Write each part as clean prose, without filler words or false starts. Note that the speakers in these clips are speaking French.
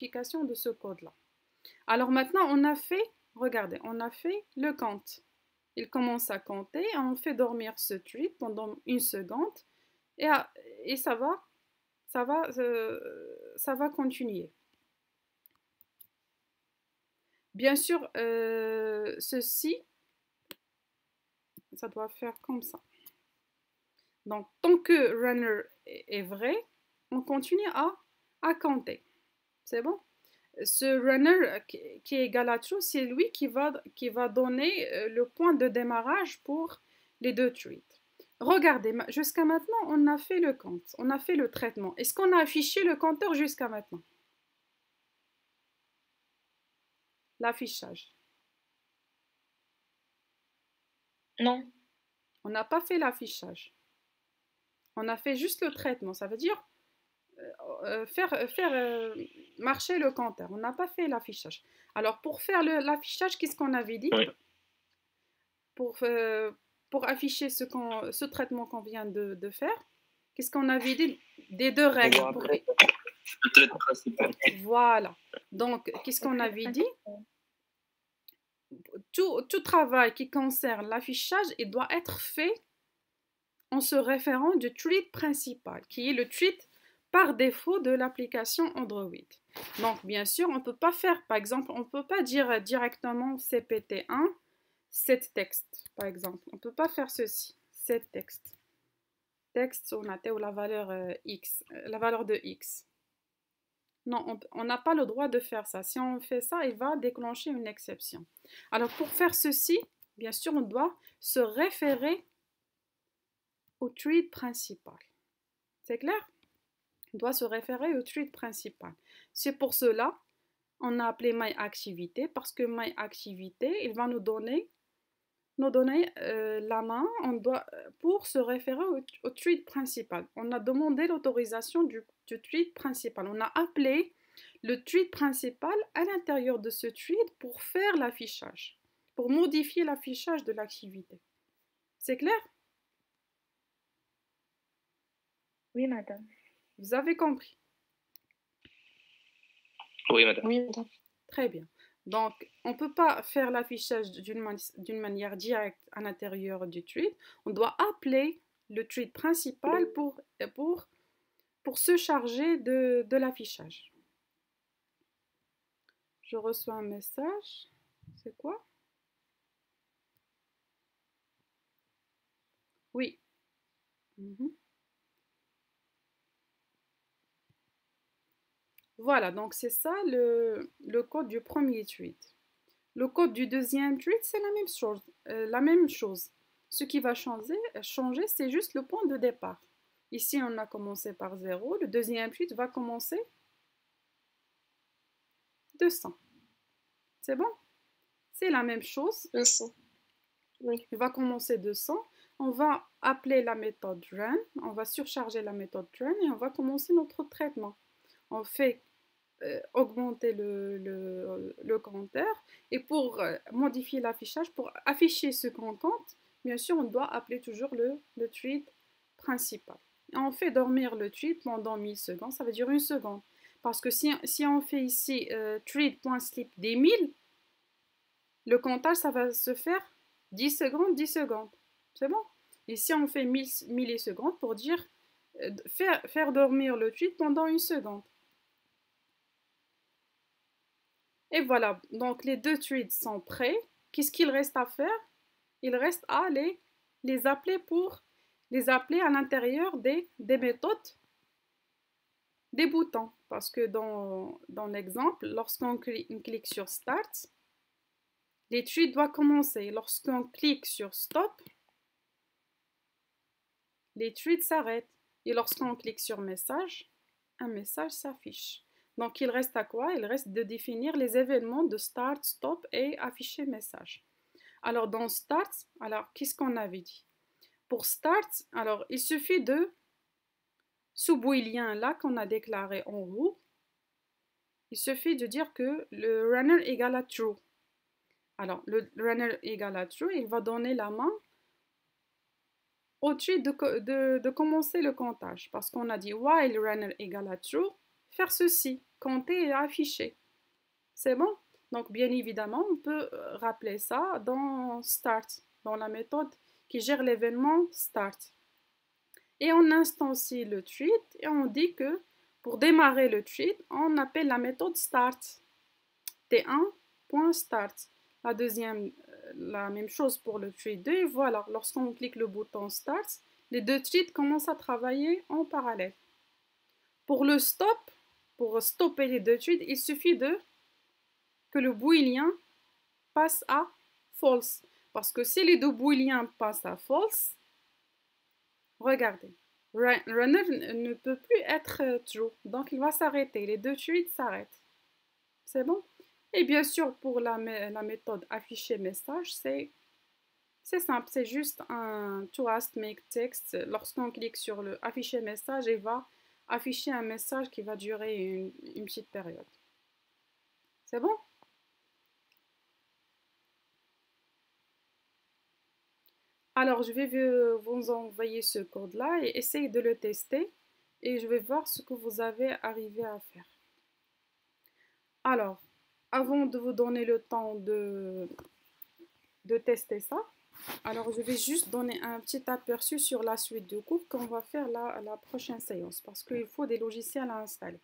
de ce code-là. Alors maintenant, on a fait, regardez, on a fait le compte. Il commence à compter et on fait dormir ce tweet pendant une seconde et, et ça va continuer. Bien sûr, ceci, ça doit faire comme ça. Donc, tant que runner est vrai, on continue à compter. C'est bon? Ce runner qui est égal à true, c'est lui qui va donner le point de démarrage pour les deux tweets. Regardez, jusqu'à maintenant, on a fait le compte, on a fait le traitement. Est-ce qu'on a affiché le compteur jusqu'à maintenant? L'affichage. Non. On n'a pas fait l'affichage. On a fait juste le traitement. Ça veut dire faire marcher le compteur. On n'a pas fait l'affichage. Alors, pour faire l'affichage, qu'est-ce qu'on avait dit? Oui. Pour afficher ce traitement qu'on vient de faire, qu'est-ce qu'on avait dit? Des deux règles. Le trait principal. Voilà. Donc, qu'est-ce qu'on avait dit? Tout travail qui concerne l'affichage, il doit être fait en se référant du tweet principal, qui est le tweet par défaut de l'application Android. Donc, bien sûr, on ne peut pas faire, par exemple, on ne peut pas dire directement CPT1, set text, par exemple. On ne peut pas faire ceci, set text. Texte, on a la valeur x, la valeur de x. Non, on n'a pas le droit de faire ça. Si on fait ça, il va déclencher une exception. Alors, pour faire ceci, bien sûr, on doit se référer au tweet principal. C'est clair? On doit se référer au tweet principal. C'est pour cela on a appelé myActivité parce que myActivité, il va nous donner la main pour se référer au tweet principal. On a demandé l'autorisation du tweet principal. On a appelé le tweet principal à l'intérieur de ce tweet pour faire l'affichage, pour modifier l'affichage de l'activité. C'est clair? Oui, madame. Vous avez compris? Oui, madame. Oui, madame. Très bien. Donc, on ne peut pas faire l'affichage d'une manière directe à l'intérieur du tweet. On doit appeler le tweet principal pour se charger de l'affichage. Je reçois un message. C'est quoi? Oui. Voilà, donc c'est ça le code du premier tweet. Le code du deuxième tweet, c'est la même chose. Ce qui va changer, c'est juste le point de départ. Ici, on a commencé par 0. Le deuxième tweet va commencer de 100. C'est bon? C'est la même chose. De 100. Oui. Il va commencer de 100. On va appeler la méthode run. On va surcharger la méthode run et on va commencer notre traitement. On fait augmenter le compteur et pour modifier l'affichage, pour afficher ce qu'on compte, bien sûr, on doit appeler toujours le tweet principal. Et on fait dormir le tweet pendant 1000 secondes, ça veut dire une seconde. Parce que si on fait ici tweet.sleep des 1000, le comptage, ça va se faire 10 secondes, 10 secondes. C'est bon? Et si on fait 1000 millisecondes pour dire faire dormir le tweet pendant une seconde. Et voilà, donc les deux tweets sont prêts. Qu'est-ce qu'il reste à faire? Il reste à les appeler à l'intérieur des méthodes des boutons. Parce que dans l'exemple, lorsqu'on clique sur Start, les tweets doivent commencer. Lorsqu'on clique sur Stop, les tweets s'arrêtent. Et lorsqu'on clique sur Message, un message s'affiche. Donc, il reste à quoi? Il reste de définir les événements de Start, Stop et afficher message. Alors, dans Start, qu'est-ce qu'on avait dit? Pour Start, alors, il suffit de, sous booléen là qu'on a déclaré en haut, il suffit de dire que le runner égale à true. Alors, le runner égale à true, il va donner la main au tweet de commencer le comptage. Parce qu'on a dit while runner égale à true, faire ceci, compter et afficher. C'est bon? Donc, bien évidemment, on peut rappeler ça dans start, dans la méthode qui gère l'événement start. Et on instancie le tweet et on dit que pour démarrer le tweet, on appelle la méthode start. T1.start. La deuxième, la même chose pour le tweet 2. Et voilà, lorsqu'on clique le bouton start, les deux tweets commencent à travailler en parallèle. Pour le stop, pour stopper les deux tweets, il suffit que le booléen passe à false. Parce que si les deux booléens passent à false, regardez, runner ne peut plus être true. Donc il va s'arrêter. Les deux tweets s'arrêtent. C'est bon? Et bien sûr, pour la méthode afficher message, c'est simple. C'est juste un to ask make text. Lorsqu'on clique sur le afficher message, il va afficher un message qui va durer une petite période. C'est bon? Alors, je vais vous envoyer ce code-là et essayer de le tester. Et je vais voir ce que vous avez arrivé à faire. Alors, avant de vous donner le temps de tester ça, alors je vais juste donner un petit aperçu sur la suite de cours qu'on va faire la prochaine séance parce qu'il faut des logiciels à installer.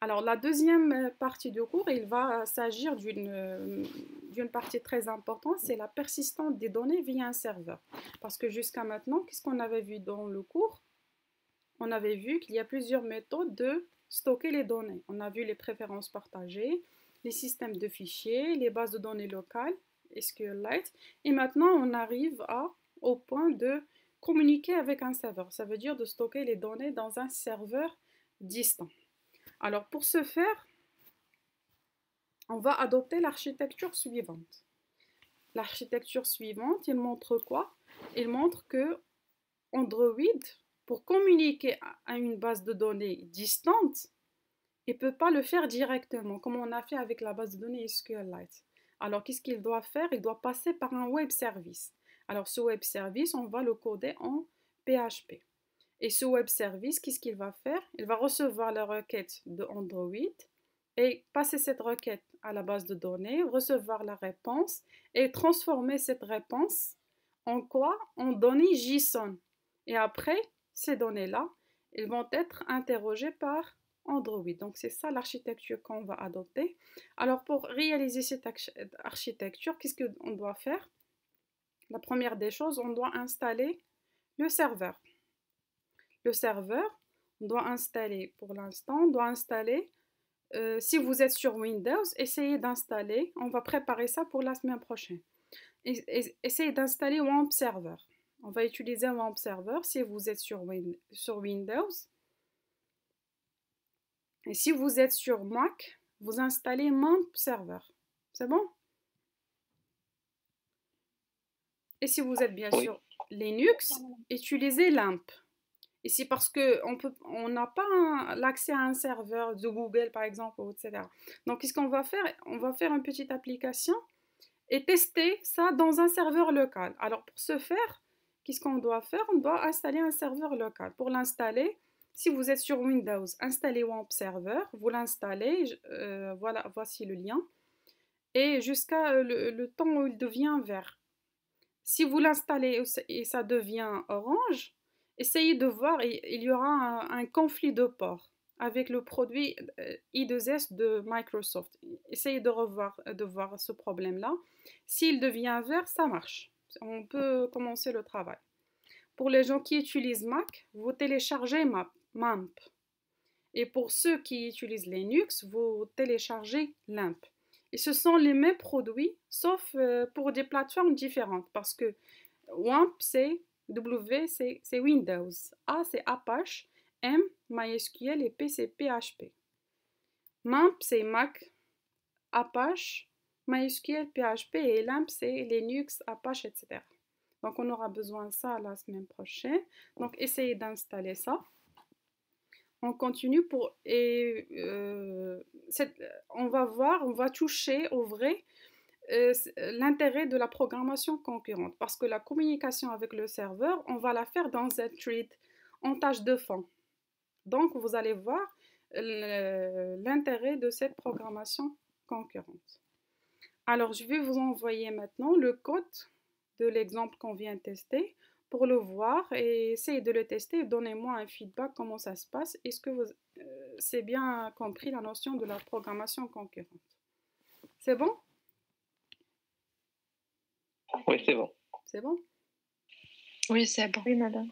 Alors, la deuxième partie du cours, il va s'agir d'une partie très importante, c'est la persistance des données via un serveur. Parce que jusqu'à maintenant, qu'est-ce qu'on avait vu dans le cours? On avait vu qu'il y a plusieurs méthodes de stocker les données. On a vu les préférences partagées, les systèmes de fichiers, les bases de données locales, SQLite. Et maintenant, on arrive au point de communiquer avec un serveur. Ça veut dire de stocker les données dans un serveur distant. Alors, pour ce faire, on va adopter l'architecture suivante. L'architecture suivante, il montre quoi? Il montre que Android, pour communiquer à une base de données distante, il ne peut pas le faire directement, comme on a fait avec la base de données SQLite. Alors, qu'est-ce qu'il doit faire? Il doit passer par un web service. Alors, ce web service, on va le coder en PHP. Et ce web service, qu'est-ce qu'il va faire? Il va recevoir la requête de Android et passer cette requête à la base de données, recevoir la réponse et transformer cette réponse en quoi? En données JSON. Et après, ces données-là, elles vont être interrogées par Android. Donc, c'est ça l'architecture qu'on va adopter. Alors, pour réaliser cette architecture, qu'est-ce qu'on doit faire? La première des choses, on doit installer le serveur. Le serveur, on doit installer, pour l'instant, on doit installer, si vous êtes sur Windows, essayez d'installer, on va préparer ça pour la semaine prochaine. Essayez d'installer WAMP Server. On va utiliser WAMP Server si vous êtes sur Windows. Et si vous êtes sur Mac, vous installez WAMP Server. C'est bon? Et si vous êtes bien sûr Linux, utilisez LAMP. Et c'est parce qu'on n'a pas l'accès à un serveur de Google, par exemple, etc. Donc, qu'est-ce qu'on va faire? On va faire une petite application et tester ça dans un serveur local. Alors, pour ce faire, qu'est-ce qu'on doit faire? On doit installer un serveur local. Pour l'installer, si vous êtes sur Windows, installez WAMP Server, vous l'installez, voilà, voici le lien, et jusqu'à le temps où il devient vert. Si vous l'installez et ça devient orange, essayez de voir, il y aura un conflit de port avec le produit I2S de Microsoft. Essayez de voir ce problème-là. S'il devient vert, ça marche. On peut commencer le travail. Pour les gens qui utilisent Mac, vous téléchargez MAMP. Et pour ceux qui utilisent Linux, vous téléchargez LAMP. Et ce sont les mêmes produits, sauf pour des plateformes différentes. Parce que WAMP, c'est W, c'est Windows. A, c'est Apache. M, MySQL. Et P, c'est PHP. MAMP, c'est Mac, Apache, MySQL, PHP. Et LAMP, c'est Linux, Apache, etc. Donc, on aura besoin de ça la semaine prochaine. Donc, essayez d'installer ça. On continue on va voir, on va toucher au vrai l'intérêt de la programmation concurrente parce que la communication avec le serveur, on va la faire dans un thread en tâche de fond. Donc, vous allez voir l'intérêt de cette programmation concurrente. Alors, je vais vous envoyer maintenant le code de l'exemple qu'on vient de tester pour le voir et essayez de le tester. Donnez-moi un feedback, comment ça se passe. Est-ce que vous c'est bien compris la notion de la programmation concurrente? C'est bon? Oui, c'est bon. C'est bon? Oui, c'est bon. Oui, madame.